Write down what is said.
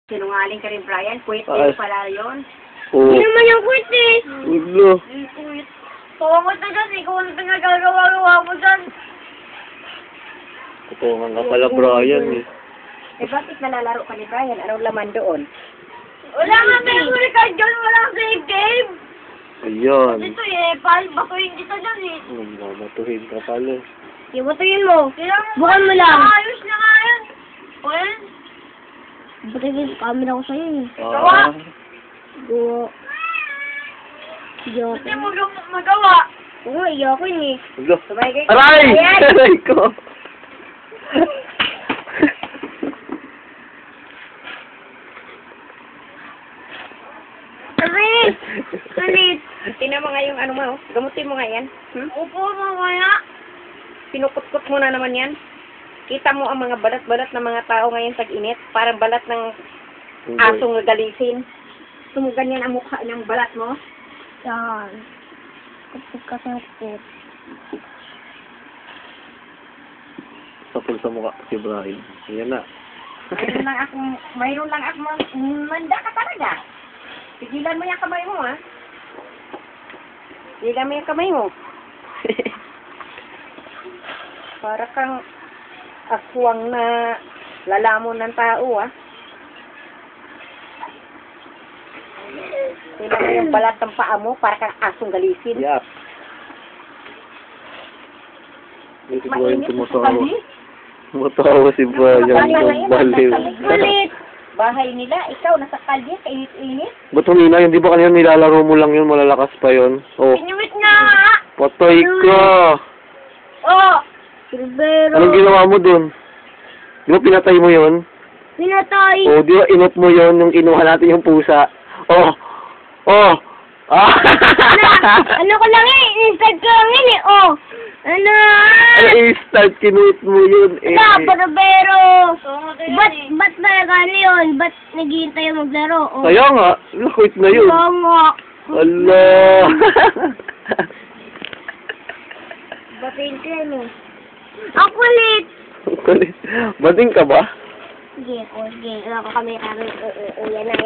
Sinungaling ka rin, Brian. Quit Ay. din pala yun. Oo. Hindi naman yung quit eh. Ulo. Quit. Tungot na dyan. Ikaw ang pinagagawa-gawa mo dyan. Kutungan ka pala, Brian eh. Eh, bakit nalalaro ka ni Brian? Anong laman doon? Wala nga memory card dyan. Walang save game. Ayan. Ito eh. Batuhin kita dyan eh. Mamatuhin ka pala. Batuhin mo. Bukan mo lang. Ayos na nga yan. O yan. Batuhin yung camera ko sa'yo eh. Ah. Go. Iyak. Hindi mo magawa. Oo, iyak ko yun eh. Ulo. Sabay kayo. Aray! Ayan. Aray ko. Arit! Arit! Tingnan mo nga yung ano mo. Gamutin mo nga yan. Upo mo kaya. Pinukutkot mo na naman yan. Kita mo ang mga balat-balat ng mga tao ngayon tag-init. Parang balat ng asong galisin. Tumugan yan ang mukha ng balat mo. Yan. Kapag kasi ang kupit. Sapul sa mukha si Brian. Ayan na. Mayroon lang akong manda ka talaga. Pigilan mo yung kamay mo, ha? Pigilan mo yung kamay mo. Para kang aswang na lalamon ng tao, ha? Tingnan mo yung balat ng paa mo, para kang asong galisin. Yap. Hindi si Brian Mainit sa tumatawa. kali. Tumatawa si Brian. Baliw. Ulit! Bahay nila, ikaw nasa kalye, kainit-init. Ba't humina? Hindi ba kanina nilalaro mo lang yun? Malalakas pa yun. Oh. Pinuwit nga nga! Patay ka! Oh! Silvero! Anong ginawa mo dun? Di ba pinatay mo yun? Pinatay! Oh, di ba inot mo yun nung kinuha natin yung pusa? Oh! Oh! Ah! Ano ko lang eh! Instad ko lang yun eh! Oh! Ano? Ano i-start kinuit mo yun eh? Wala, barabero! Ba't nagano yun? Ba't naghihintay yung maglaro? Oh. Kaya nga, lakwit na yun. Kaya nga. Allah! Batiin ko yan eh. Ang kulit! Bading ka ba? Sige, sige. Wala ko kami kami. Yan na.